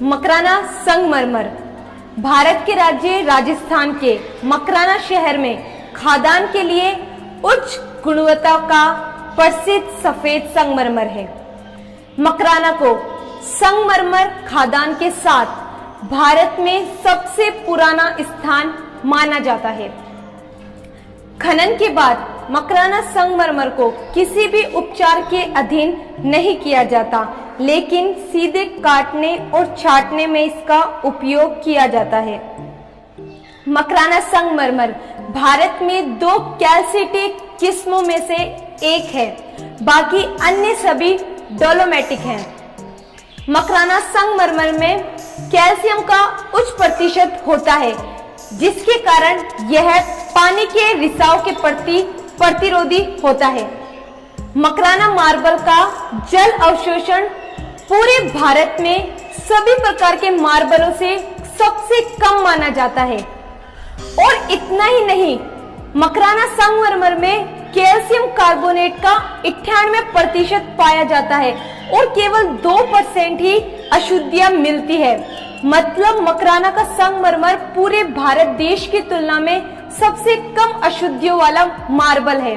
मकराना संगमरमर भारत के राज्य राजस्थान के मकराना शहर में खादान के लिए उच्च गुणवत्ता का प्रसिद्ध सफेद संगमरमर है। मकराना को संगमरमर खादान के साथ भारत में सबसे पुराना स्थान माना जाता है। खनन के बाद मकराना संगमरमर को किसी भी उपचार के अधीन नहीं किया जाता, लेकिन सीधे काटने और छाटने में इसका उपयोग किया जाता है। मकराना संगमरमर भारत में 2 कैल्सिटिक किस्मों में से एक है, बाकी अन्य सभी डोलोमेटिक हैं। मकराना संगमरमर में कैल्शियम का उच्च प्रतिशत होता है, जिसके कारण यह पानी के रिसाव के प्रति प्रतिरोधी होता है। मकराना मार्बल का जल अवशोषण पूरे भारत में सभी प्रकार के मार्बलों से सबसे कम माना जाता है। और इतना ही नहीं, मकराना संगमरमर में कैल्शियम कार्बोनेट का 98% पाया जाता है और केवल 2% ही अशुद्धियां मिलती है। मतलब मकराना का संगमरमर पूरे भारत देश की तुलना में सबसे कम अशुद्धियों वाला मार्बल है।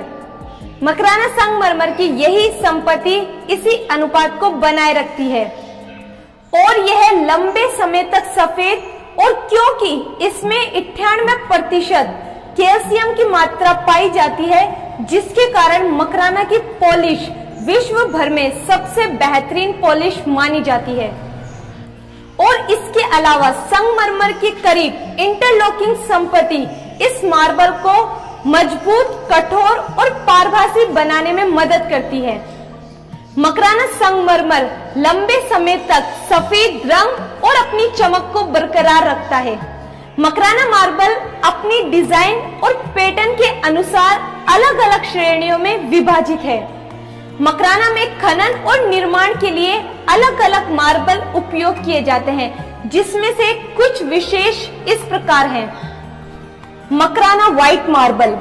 मकराना संगमरमर की यही संपत्ति इसी अनुपात को बनाए रखती है और यह लंबे समय तक सफेद, और क्योंकि इसमें 98% कैल्शियम की मात्रा पाई जाती है, जिसके कारण मकराना की पॉलिश विश्व भर में सबसे बेहतरीन पॉलिश मानी जाती है। और इसके अलावा संगमरमर की करीब इंटरलॉकिंग संपत्ति इस मार्बल को मजबूत, कठोर और पारभासी बनाने में मदद करती है। मकराना संगमरमर लंबे समय तक सफेद रंग और अपनी चमक को बरकरार रखता है। मकराना मार्बल अपनी डिजाइन और पैटर्न के अनुसार अलग अलग श्रेणियों में विभाजित है। मकराना में खनन और निर्माण के लिए अलग अलग मार्बल उपयोग किए जाते हैं, जिसमें से कुछ विशेष इस प्रकार हैं। Makrana white marble.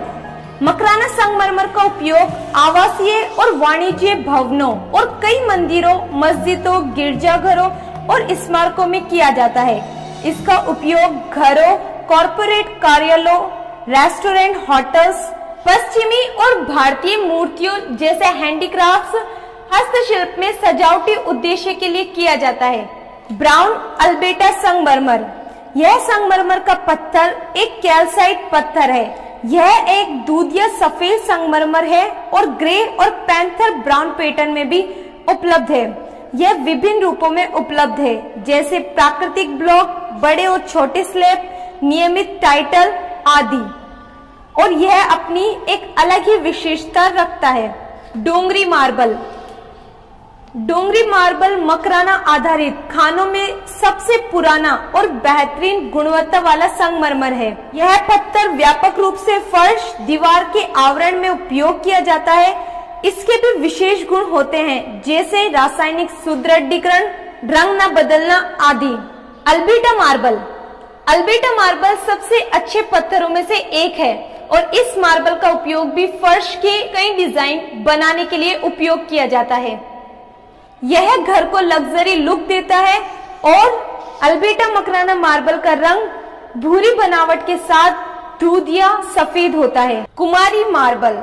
मकराना संगमरमर का उपयोग आवासीय और वाणिज्य भवनों और कई मंदिरों, मस्जिदों, गिरजाघरों और स्मारकों में किया जाता है। इसका उपयोग घरों, कॉर्पोरेट कार्यालयों, रेस्टोरेंट, होटल्स, पश्चिमी और भारतीय मूर्तियों जैसे हैंडीक्राफ्ट्स, हस्तशिल्प में सजावटी उद्देश्य के लिए किया जाता है। ब्राउन अल्बर्टा संगमरमर। यह संगमरमर का पत्थर एक कैल्साइट पत्थर है। यह एक दूधिया सफेद संगमरमर है और ग्रे और पैंथर ब्राउन पैटर्न में भी उपलब्ध है। यह विभिन्न रूपों में उपलब्ध है, जैसे प्राकृतिक ब्लॉक, बड़े और छोटे स्लैब, नियमित टाइटल आदि। और यह अपनी एक अलग ही विशेषता रखता है। डोंगरी मार्बल। डोंगरी मार्बल मकराना आधारित खानों में सबसे पुराना और बेहतरीन गुणवत्ता वाला संगमरमर है। यह पत्थर व्यापक रूप से फर्श, दीवार के आवरण में उपयोग किया जाता है। इसके भी विशेष गुण होते हैं, जैसे रासायनिक सुदृढ़ीकरण, रंग न बदलना आदि। Alberta marble. अल्बर्टा मार्बल सबसे अच्छे पत्थरों में से एक है और इस मार्बल का उपयोग भी फर्श के कई डिजाइन बनाने के लिए उपयोग किया जाता है। यह घर को लग्जरी लुक देता है और अल्बर्टा मकराना मार्बल का रंग भूरी बनावट के साथ दूधिया सफेद होता है। कुमारी मार्बल।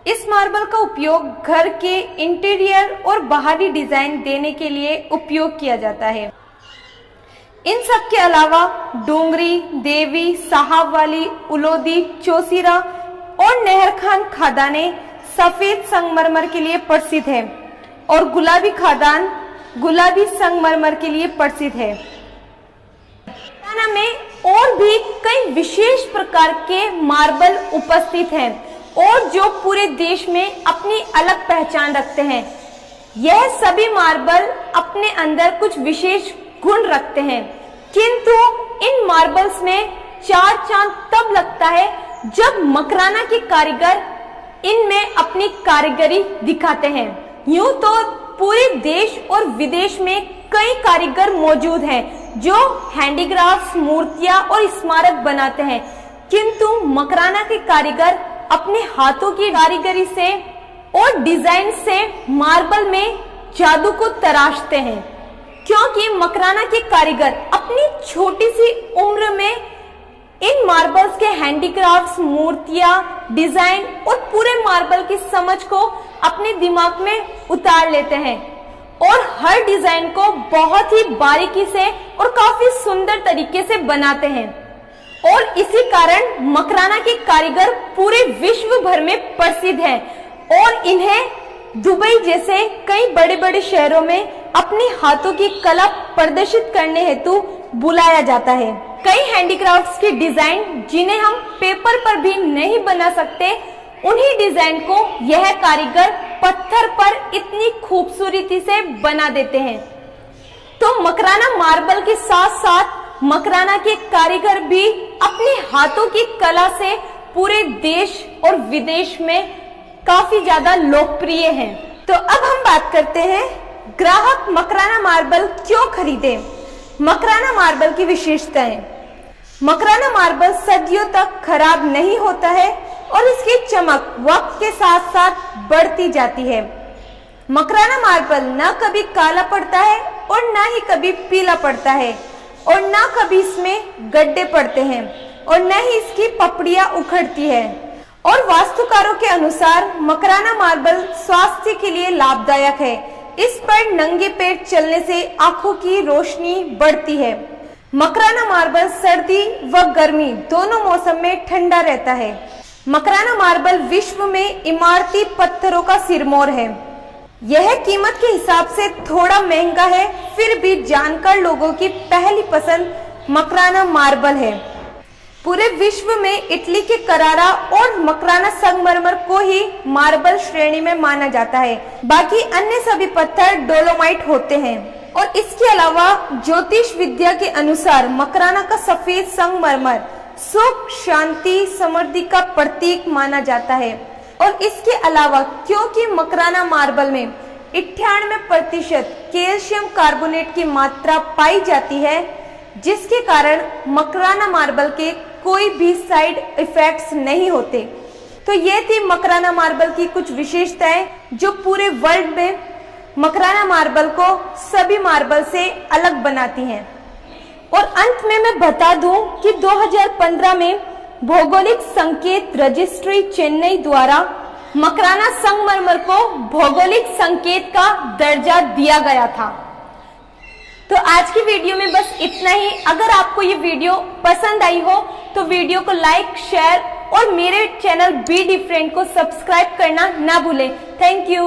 इस मार्बल का उपयोग घर के इंटीरियर और बाहरी डिजाइन देने के लिए उपयोग किया जाता है। इन सब के अलावा डोंगरी, देवी, साहब वाली, उलोदी, चौसीरा और नहरखान खादानें सफेद संगमरमर के लिए प्रसिद्ध है और गुलाबी खादान गुलाबी संगमरमर के लिए प्रसिद्ध है। मकराना में और भी कई विशेष प्रकार के मार्बल उपस्थित हैं और जो पूरे देश में अपनी अलग पहचान रखते हैं। यह सभी मार्बल अपने अंदर कुछ विशेष गुण रखते हैं, किंतु इन मार्बल्स में 4 चांद तब लगता है जब मकराना के कारीगर इनमें अपनी कारीगरी दिखाते हैं। यूं तो पूरे देश और विदेश में कई कारीगर मौजूद हैं जो हैंडीक्राफ्ट्स, मूर्तियां और स्मारक बनाते हैं, किंतु मकराना के कारीगर अपने हाथों की कारीगरी से और डिजाइन से मार्बल में जादू को तराशते हैं। क्योंकि मकराना के कारीगर अपनी छोटी सी उम्र में इन मार्बल्स के हैंडीक्राफ्ट्स, मूर्तियां, डिजाइन और पूरे मार्बल की समझ को अपने दिमाग में उतार लेते हैं और हर डिजाइन को बहुत ही बारीकी से और काफी सुंदर तरीके से बनाते हैं। और इसी कारण मकराना के कारीगर पूरे विश्व भर में प्रसिद्ध हैं और इन्हें दुबई जैसे कई बड़े बड़े शहरों में अपने हाथों की कला प्रदर्शित करने हेतु बुलाया जाता है। कई हैंडीक्राफ्ट्स की डिजाइन जिन्हें हम पेपर पर भी नहीं बना सकते, उन्हीं डिजाइन को यह कारीगर पत्थर पर इतनी खूबसूरती से बना देते हैं। तो मकराना मार्बल के साथ साथ मकराना के कारीगर भी अपने हाथों की कला से पूरे देश और विदेश में काफी ज्यादा लोकप्रिय हैं। तो अब हम बात करते हैं ग्राहक मकराना मार्बल क्यों खरीदे। मकराना मार्बल की विशेषताएं। मकराना मार्बल सदियों तक खराब नहीं होता है और इसकी चमक वक्त के साथ साथ बढ़ती जाती है। मकराना मार्बल न कभी काला पड़ता है और न ही कभी पीला पड़ता है और न कभी इसमें गड्ढे पड़ते हैं और न ही इसकी पपड़ियां उखड़ती है। और वास्तुकारों के अनुसार मकराना मार्बल स्वास्थ्य के लिए लाभदायक है। इस पर नंगे पैर चलने से आंखों की रोशनी बढ़ती है। मकराना मार्बल सर्दी व गर्मी दोनों मौसम में ठंडा रहता है। मकराना मार्बल विश्व में इमारती पत्थरों का सिरमौर है। यह कीमत के हिसाब से थोड़ा महंगा है, फिर भी जानकार लोगों की पहली पसंद मकराना मार्बल है। पूरे विश्व में इटली के करारा और मकराना संगमरमर को ही मार्बल श्रेणी में माना जाता है। बाकी अन्य सभी पत्थर डोलोमाइट होते हैं। और इसके अलावा ज्योतिष विद्या के अनुसार मकराना का सफेद संगमरमर सुख, शांति, समृद्धि का प्रतीक माना जाता है। और इसके अलावा क्योंकि मकराना मार्बल में 98% कैल्शियम कार्बोनेट की मात्रा पाई जाती है, जिसके कारण मकराना मार्बल के कोई भी साइड इफेक्ट्स नहीं होते। तो ये थी मकराना मार्बल की कुछ विशेषताएं जो पूरे वर्ल्ड में मकराना मार्बल को सभी मार्बल से अलग बनाती हैं। और अंत में मैं बता दूं कि 2015 में भौगोलिक संकेत रजिस्ट्री चेन्नई द्वारा मकराना संगमरमर को भौगोलिक संकेत का दर्जा दिया गया था। तो आज की वीडियो में बस इतना ही। अगर आपको ये वीडियो पसंद आई हो तो वीडियो को लाइक, शेयर और मेरे चैनल बी डिफरेंट को सब्सक्राइब करना ना भूलें। Thank you.